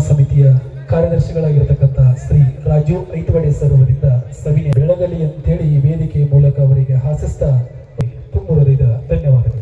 ಸಮಿತಿಯ ಕಾರ್ಯದರ್ಶಿಗಳಾಗಿರತಕ್ಕಂಥ ಶ್ರೀ ರಾಜು ಐತವಾಡೆ ಸರ್ ಅವರಿಂದ ಸವಿನಯ ಬೆಳಗಲಿ ಅಂತೇಳಿ ಈ ವೇದಿಕೆಯ ಮೂಲಕ ಅವರಿಗೆ ಹಾಸಿಸ್ತಾ ತುಂಬುವುದರಿಂದ ಧನ್ಯವಾದಗಳು.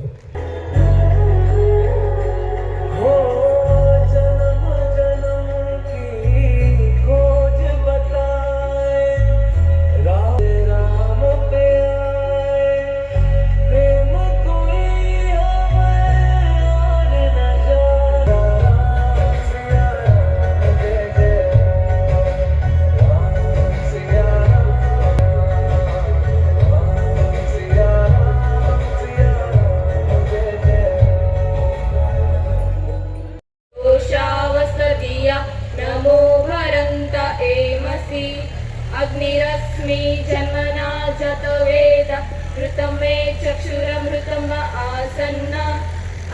अग्निरश्मि जन्मना जतवेद घृतं मे चक्षुरमृतं आसन्न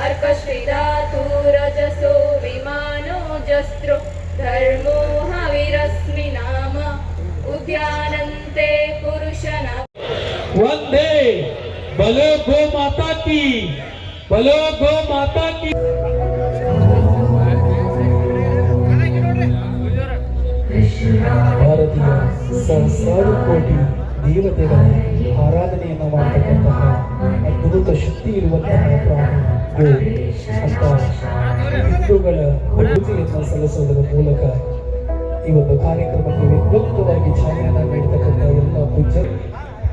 अर्कश्रीधातुरजसो विमानो जस्त्रो धर्मो हविरस्मि नाम उद्यानन्ते पुरुषन वंदे बोलो गो माता की, बोलो गो माता की. ಭಾರತೀಯ ಸಹಸ್ರಾರು ಕೋಟಿ ದೇವತೆಗಳ ಆರಾಧನೆಯನ್ನು ಮಾಡತಕ್ಕಂತಹ ಅದ್ಭುತ ಶಕ್ತಿ ಇರುವಂತಹ ಪ್ರಾಣಿ ಗೋ ಅಂತ ಹಿಂದೂಗಳ ಪೂಜೆಯನ್ನು ಸಲ್ಲಿಸುವುದರ ಮೂಲಕ ಈ ಒಂದು ಕಾರ್ಯಕ್ರಮಕ್ಕೆ ವಿದ್ಯುಕ್ತವಾಗಿ ಚಾಲನೆಯನ್ನು ನೀಡತಕ್ಕಂಥ ಎಲ್ಲ ಪೂಜ್ಯ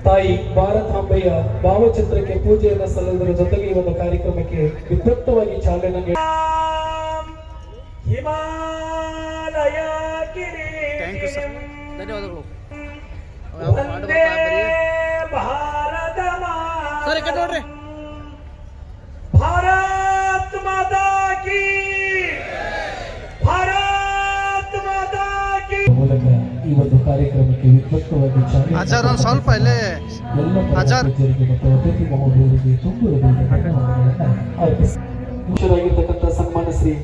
ತಾಯಿ ಭಾರತಾಂಬೆಯ ಭಾವಚಿತ್ರಕ್ಕೆ ಪೂಜೆಯನ್ನು ಸಲ್ಲಿಸುವುದರ ಜೊತೆಗೆ ಈ ಒಂದು ಕಾರ್ಯಕ್ರಮಕ್ಕೆ ವಿದ್ಯುಕ್ತವಾಗಿ ಚಾಲನೆ ನೀಡಿ ಥ್ಯಾಂಕ್ ಯು ಸರ್, ಧನ್ಯವಾದಗಳು. ಸರ್ ಈ ಕಡೆ ನೋಡ್ರಿ. ಭಾರತ್ ಮಾತಾ ಕಿ, ಭಾರತ್ ಮಾತಾ ಕಿ ಮೂಲಕ ಈ ಒಂದು ಕಾರ್ಯಕ್ರಮಕ್ಕೆ ವಿದ್ಯುಕ್ತವಾಗಿ ಚಾಲನೆ ಆಚಾರ ಸ್ವಲ್ಪ ಇಲ್ಲೇ ಆಚಾರ ಮತ್ತು ಅತಿಥಿ ಮಹೋದಯರಿಗೆ ತುಂಬು ಧನ್ಯವಾದಗಳನ್ನು ಅರ್ಪಿಸಿರ್ತಕ್ಕಂಥ ಸನ್ಮಾನ ಶ್ರೀ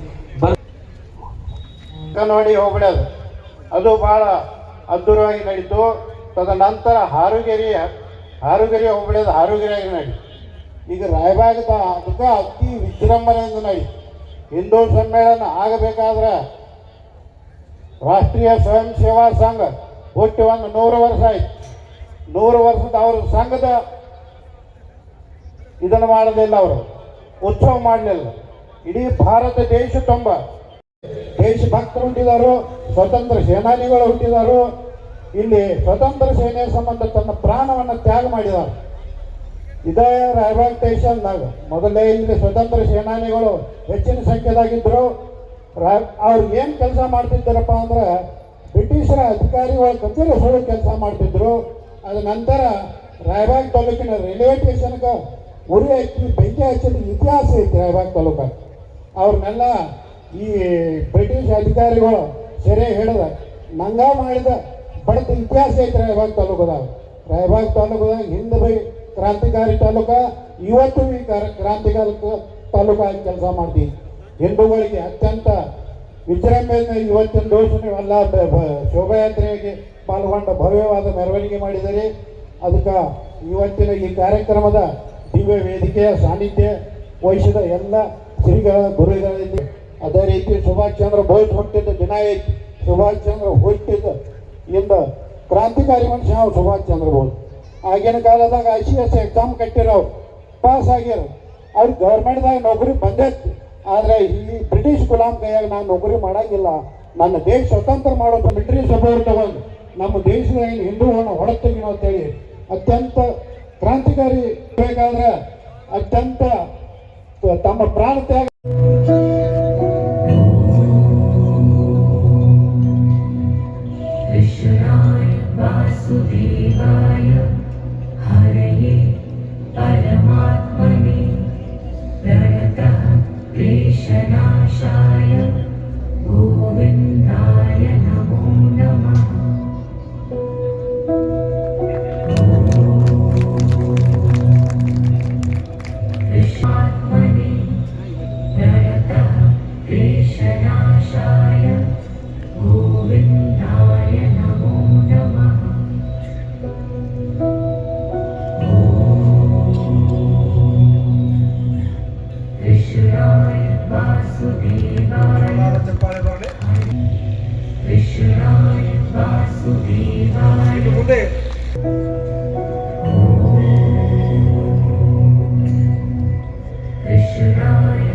ನೋಡಿ ಹೋಗ್ಬಿಡೋದು ಅದು ಭಾಳ ಅದ್ಧೂರವಾಗಿ ನಡೀತು. ತದನಂತರ ಹಾರುಗೆರೆ ಹೋಗ್ಬಿಡೋದು ಹಾರುಗೆರೆಯಾಗಿ ನಡಿ. ಈಗ ರಾಯಬಾಗದ ಅದಕ್ಕೆ ಅತಿ ವಿಜೃಂಭಣೆಯಿಂದ ನಡಿ. ಹಿಂದೂ ಸಮ್ಮೇಳನ ಆಗಬೇಕಾದ್ರೆ ರಾಷ್ಟ್ರೀಯ ಸ್ವಯಂ ಸೇವಾ ಸಂಘ ಹುಟ್ಟಿ ಒಂದು 100 ವರ್ಷ ಆಯ್ತು. 100 ವರ್ಷದ ಅವ್ರ ಸಂಘದ ಇದನ್ನು ಮಾಡಲಿಲ್ಲ, ಅವರು ಉತ್ಸವ ಮಾಡಲಿಲ್ಲ. ಇಡೀ ಭಾರತ ದೇಶ ತುಂಬ ದೇಶಭಕ್ತರು ಹುಟ್ಟಿದಾರು, ಸ್ವತಂತ್ರ ಸೇನಾನಿಗಳು ಹುಟ್ಟಿದಾರು. ಇಲ್ಲಿ ಸ್ವತಂತ್ರ ಸೇನೆಯ ಸಂಬಂಧ ತನ್ನ ಪ್ರಾಣವನ್ನು ತ್ಯಾಗ ಮಾಡಿದ್ದಾರೆ. ಇದೇ ರಾಯಬಾಗ್ ಸ್ಟೇಷನ್ದಾಗ ಮೊದಲೇ ಇಲ್ಲಿ ಸ್ವತಂತ್ರ ಸೇನಾನಿಗಳು ಹೆಚ್ಚಿನ ಸಂಖ್ಯೆದಾಗಿದ್ದರು. ಅವ್ರು ಏನು ಕೆಲಸ ಮಾಡ್ತಿದ್ದಾರಪ್ಪ ಅಂದ್ರೆ ಬ್ರಿಟಿಷರ ಅಧಿಕಾರಿಗಳ ಕಚೇರಿ ಸುಳ್ಳು ಕೆಲಸ ಮಾಡ್ತಿದ್ರು. ಅದ ನಂತರ ರಾಯಬಾಗ್ ತಾಲೂಕಿನ ರೈಲ್ವೆ ಸ್ಟೇಷನ್ಗೆ ಉರಿ ಹಚ್ಚಿ ಬೆಂಕಿ ಹಚ್ಚಿದ ಇತಿಹಾಸ ಐತಿ ರಾಯಬಾಗ್ ತಾಲೂಕ. ಅವ್ರನ್ನೆಲ್ಲ ಈ ಬ್ರಿಟಿಷ್ ಅಧಿಕಾರಿಗಳು ಸೆರೆ ಹಿಡಿದ ನಂಗ ಮಾಡಿದ ಬಡತ ಇತಿಹಾಸ ಐತೆ ರಾಯಬಾಗ್ ತಾಲೂಕದಾಗ. ರಾಯಬಾಗ್ ತಾಲೂಕದಾಗ ಹಿಂದೆ ಬೈ ಕ್ರಾಂತಿಕಾರಿ ತಾಲೂಕ, ಇವತ್ತು ಈ ಕ್ರಾಂತಿಕಾರಿ ತಾಲೂಕಾಗಿ ಕೆಲಸ ಮಾಡ್ತೀವಿ. ಹಿಂದೂಗಳಿಗೆ ಅತ್ಯಂತ ವಿಜೃಂಭಣೆಯಿಂದ ಇವತ್ತಿನ ದಿವಸ ನೀವೆಲ್ಲ ಶೋಭಾಯಾತ್ರೆಗೆ ಪಾಲ್ಗೊಂಡು ಭವ್ಯವಾದ ಮೆರವಣಿಗೆ ಮಾಡಿದರೆ ಅದಕ್ಕೆ ಇವತ್ತಿನ ಈ ಕಾರ್ಯಕ್ರಮದ ದಿವ್ಯ ವೇದಿಕೆಯ ಸಾನ್ನಿಧ್ಯ ವಹಿಸಿದ ಎಲ್ಲ ಶ್ರೀಗಳ ಗುರುಗಳಿದೆ. ಅದೇ ರೀತಿ ಸುಭಾಷ್ ಚಂದ್ರ ಬೋಸ್ ಹುಟ್ಟಿದ ದಿನ ಐತಿ. ಸುಭಾಷ್ ಚಂದ್ರ ಹುಟ್ಟಿದ ಇಂದ ಕ್ರಾಂತಿಕಾರಿ ಮನುಷ್ಯ ನಾವು ಸುಭಾಷ್ ಚಂದ್ರ ಬೋಸ್. ಆಗಿನ ಕಾಲದಾಗ ICS ಎಕ್ಸಾಮ್ ಕಟ್ಟಿರೋ ಪಾಸ್ ಆಗ್ಯಾರ. ಅವ್ರು ಗೌರ್ಮೆಂಟ್ದಾಗ ನೌಕರಿ ಬಂದೈತಿ. ಆದರೆ ಈ ಬ್ರಿಟಿಷ್ ಗುಲಾಮ್ ಕೈಯಾಗ ನಾನು ನೌಕರಿ ಮಾಡೋಂಗಿಲ್ಲ, ನನ್ನ ದೇಶ ಸ್ವತಂತ್ರ ಮಾಡೋದು ಮಿಲಿಟರಿ ಸಪೋರ್ಟ್ ತಗೊಂಡು ನಮ್ಮ ದೇಶದ ಹಿಂದೂವನ್ನು ಹೊರಗೆ ತೆಗಿನೋ ಅಂತೇಳಿ ಅತ್ಯಂತ ಕ್ರಾಂತಿಕಾರಿ ಬೇಕಾದ್ರೆ ಅತ್ಯಂತ ತಮ್ಮ ಪ್ರಾಣ ತ್ಯಾಗ ಇನ್ನು ಮುಂದೆ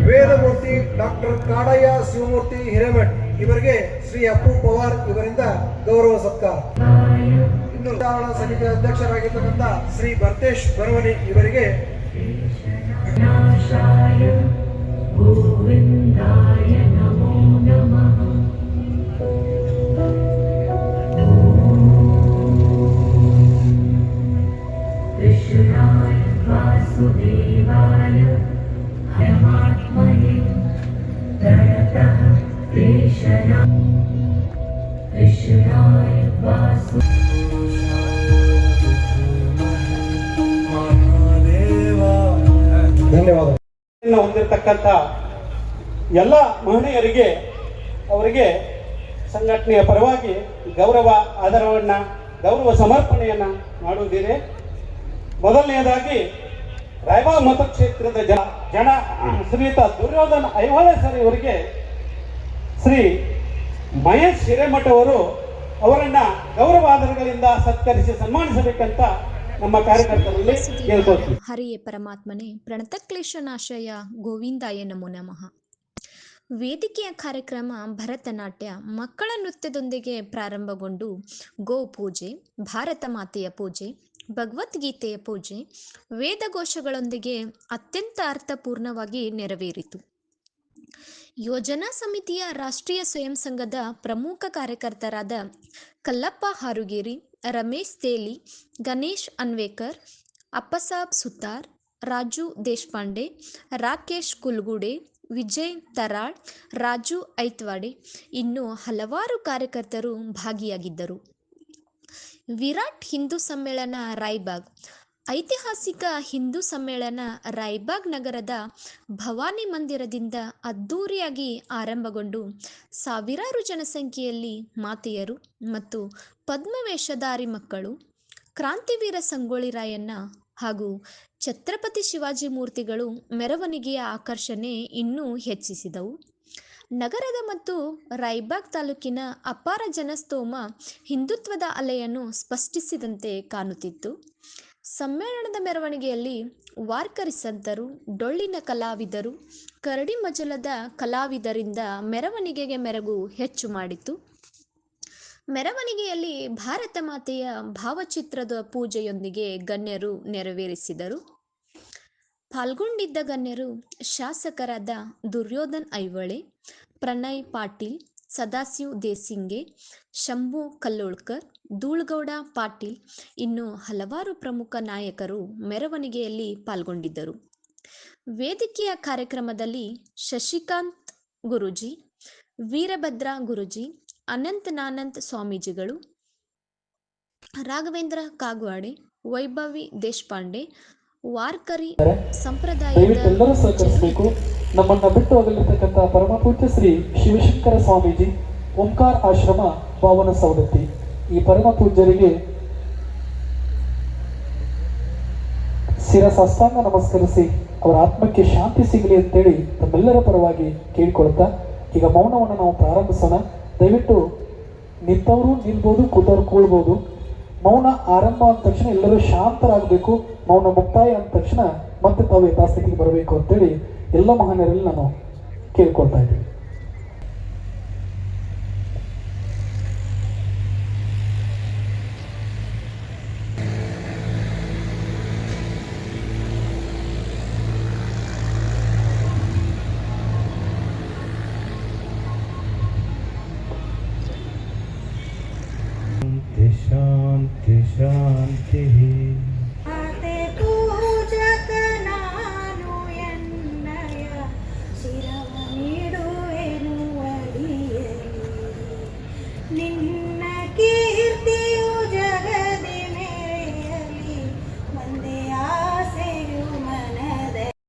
ವೇದಮೂರ್ತಿ ಡಾಕ್ಟರ್ ಕಾಡಯ್ಯ ಶಿವಮೂರ್ತಿ ಹಿರೇಮಠ್ ಇವರಿಗೆ ಶ್ರೀ ಅಪ್ಪು ಪವಾರ್ ಇವರಿಂದ ಗೌರವ ಸತ್ಕಾರ. ಇನ್ನು ಉದಾಹರಣಾ ಸಮಿತಿ ಅಧ್ಯಕ್ಷರಾಗಿರ್ತಕ್ಕಂಥ ಶ್ರೀ ಭರ್ತೇಶ್ ಬರವನಿ ಇವರಿಗೆ ಧನ್ಯವಾದ. ಹೊಂದಿರತಕ್ಕಂಥ ಎಲ್ಲ ಮಹಿಳೆಯರಿಗೆ ಅವರಿಗೆ ಸಂಘಟನೆಯ ಪರವಾಗಿ ಗೌರವ ಆಧಾರವನ್ನು ಗೌರವ ಸಮರ್ಪಣೆಯನ್ನು ಮಾಡುವುದಿದೆ. ಮೊದಲನೆಯದಾಗಿ ರಾಯಬಾಗ್ ಮತಕ್ಷೇತ್ರದ ಜನ ಶ್ರೀಯುತ ದುರ್ಯೋಧನ ಐಹೊಳೆ ಸರ್ ಇವರಿಗೆ ಶ್ರೀ ಮಹೇಶ್ ಹಿರೇಮಠ ಅವರು ಅವರನ್ನು ಗೌರವ ಆಧಾರಗಳಿಂದ ಸತ್ಕರಿಸಿ ಸನ್ಮಾನಿಸಬೇಕಂತ ನಮ್ಮ ಕಾರ್ಯಕರ್ತರಲ್ಲಿ ಕೇಳ್ಕೊಳ್ತೀವಿ. ಹರಿಯೇ ಪರಮಾತ್ಮನೇ ಪ್ರಣತಕ್ಲೇಶನಾಶಯ ಗೋವಿಂದಾಯ ನಮೋ ನಮಃ. ವೇದಿಕೆಯ ಕಾರ್ಯಕ್ರಮ ಭರತನಾಟ್ಯ ಮಕ್ಕಳ ನೃತ್ಯದೊಂದಿಗೆ ಪ್ರಾರಂಭಗೊಂಡು ಗೋ ಪೂಜೆ, ಭಾರತ ಮಾತೆಯ ಪೂಜೆ, ಭಗವದ್ಗೀತೆಯ ಪೂಜೆ, ವೇದಘೋಷಗಳೊಂದಿಗೆ ಅತ್ಯಂತ ಅರ್ಥಪೂರ್ಣವಾಗಿ ನೆರವೇರಿತು. ಯೋಜನಾ ಸಮಿತಿಯ ರಾಷ್ಟ್ರೀಯ ಸ್ವಯಂ ಸಂಘದ ಪ್ರಮುಖ ಕಾರ್ಯಕರ್ತರಾದ ಕಲ್ಲಪ್ಪ ಹಾರುಗೇರಿ, ರಮೇಶ್ ತೇಲಿ, ಗಣೇಶ್ ಅನ್ವೇಕರ್, ಅಪ್ಪಸಾಬ್ ಸುತಾರ್, ರಾಜು ದೇಶಪಾಂಡೆ, ರಾಕೇಶ್ ಕುಲ್ಗುಡೆ, ವಿಜಯ್ ತರಾಳ್, ರಾಜು ಐತ್ವಾಡೆ ಇನ್ನೂ ಹಲವಾರು ಕಾರ್ಯಕರ್ತರು ಭಾಗಿಯಾಗಿದ್ದರು. ವಿರಾಟ್ ಹಿಂದೂ ಸಮ್ಮೇಳನ ರಾಯಬಾಗ್. ಐತಿಹಾಸಿಕ ಹಿಂದೂ ಸಮ್ಮೇಳನ ರಾಯಬಾಗ್ ನಗರದ ಭವಾನಿ ಮಂದಿರದಿಂದ ಅದ್ಧೂರಿಯಾಗಿ ಆರಂಭಗೊಂಡು ಸಾವಿರಾರು ಜನಸಂಖ್ಯೆಯಲ್ಲಿ ಮಾತೆಯರು ಮತ್ತು ಪದ್ಮವೇಷಧಾರಿ ಮಕ್ಕಳು, ಕ್ರಾಂತಿವೀರ ಸಂಗೊಳ್ಳಿ ರಾಯಣ್ಣ ಹಾಗೂ ಛತ್ರಪತಿ ಶಿವಾಜಿ ಮೂರ್ತಿಗಳು ಮೆರವಣಿಗೆಯ ಆಕರ್ಷಣೆ ಇನ್ನೂ ಹೆಚ್ಚಿಸಿದವು. ನಗರದ ಮತ್ತು ರಾಯಬಾಗ್ ತಾಲೂಕಿನ ಅಪಾರ ಜನಸ್ತೋಮ ಹಿಂದುತ್ವದ ಅಲೆಯನ್ನು ಸ್ಪಷ್ಟಿಸಿದಂತೆ ಕಾಣುತ್ತಿತ್ತು. ಸಮ್ಮೇಳನದ ಮೆರವಣಿಗೆಯಲ್ಲಿ ವಾರ್ಕರಿ ಸಂತರು, ಡೊಳ್ಳಿನ ಕಲಾವಿದರು, ಕರಡಿ ಮಜಲದ ಕಲಾವಿದರಿಂದ ಮೆರವಣಿಗೆಗೆ ಮೆರುಗು ಹೆಚ್ಚು ಮಾಡಿತು. ಮೆರವಣಿಗೆಯಲ್ಲಿ ಭಾರತ ಮಾತೆಯ ಭಾವಚಿತ್ರದ ಪೂಜೆಯೊಂದಿಗೆ ಗಣ್ಯರು ನೆರವೇರಿಸಿದರು. ಪಾಲ್ಗೊಂಡಿದ್ದ ಗಣ್ಯರು ಶಾಸಕರಾದ ದುರ್ಯೋಧನ್ ಐಹೊಳೆ, ಪ್ರಣಯ್ ಪಾಟೀಲ್, ಸದಾಶಿವ್ ದೇಸಿಂಗೆ, ಶಂಭು ಕಲ್ಲೋಳ್ಕರ್, ಧೂಳಗೌಡ ಪಾಟೀಲ್ ಇನ್ನು ಹಲವಾರು ಪ್ರಮುಖ ನಾಯಕರು ಮೆರವಣಿಗೆಯಲ್ಲಿ ಪಾಲ್ಗೊಂಡಿದ್ದರು. ವೇದಿಕೆಯ ಕಾರ್ಯಕ್ರಮದಲ್ಲಿ ಶಶಿಕಾಂತ್ ಗುರೂಜಿ, ವೀರಭದ್ರ ಗುರೂಜಿ, ಅನಂತನಾನಂದ್ ಸ್ವಾಮೀಜಿಗಳು, ರಾಘವೇಂದ್ರ ಕಾಗವಾಡೆ, ವೈಭವಿ ದೇಶಪಾಂಡೆ, ವಾರ್ಕರಿ ದಯವಿಟ್ಟೆಲ್ಲರೂ ಸಹಕರಿಸಬೇಕು. ನಮ್ಮನ್ನ ಬಿಟ್ಟು ಹೋಗಲಿರ್ತಕ್ಕಂಥ ಪರಮ ಪೂಜ್ಯ ಶ್ರೀ ಶಿವಶಂಕರ ಸ್ವಾಮೀಜಿ, ಓಂಕಾರ ಆಶ್ರಮ, ಪಾವನ ಸವದತ್ತಿ, ಈ ಪರಮ ಪೂಜ್ಯರಿಗೆ ಶಿರಸಾಷ್ಟಾಂಗ ನಮಸ್ಕರಿಸಿ ಅವರ ಆತ್ಮಕ್ಕೆ ಶಾಂತಿ ಸಿಗಲಿ ಅಂತೇಳಿ ತಮ್ಮೆಲ್ಲರ ಪರವಾಗಿ ಕೇಳಿಕೊಳ್ತಾ ಈಗ ಮೌನವನ್ನು ನಾವು ಪ್ರಾರಂಭಿಸೋಣ. ದಯವಿಟ್ಟು ನಿಂತವರು ನಿಲ್ಬೋದು, ಕೂತವ್ರು ಕೂಳ್ಬೋದು. ಮೌನ ಆರಂಭ ಅಂದ ತಕ್ಷಣ ಎಲ್ಲರೂ ಶಾಂತರಾಗಬೇಕು. ಮೌನ ಮುಕ್ತಾಯ ಅಂದ ತಕ್ಷಣ ಮತ್ತೆ ತಾವು ಯಥಾಸ್ಥಿತಿಗೆ ಬರಬೇಕು ಅಂತೇಳಿ ಎಲ್ಲ ಮಹಾನರಲ್ಲಿ ನಾನು ಕೇಳ್ಕೊಳ್ತಾ ಇದ್ದೀನಿ.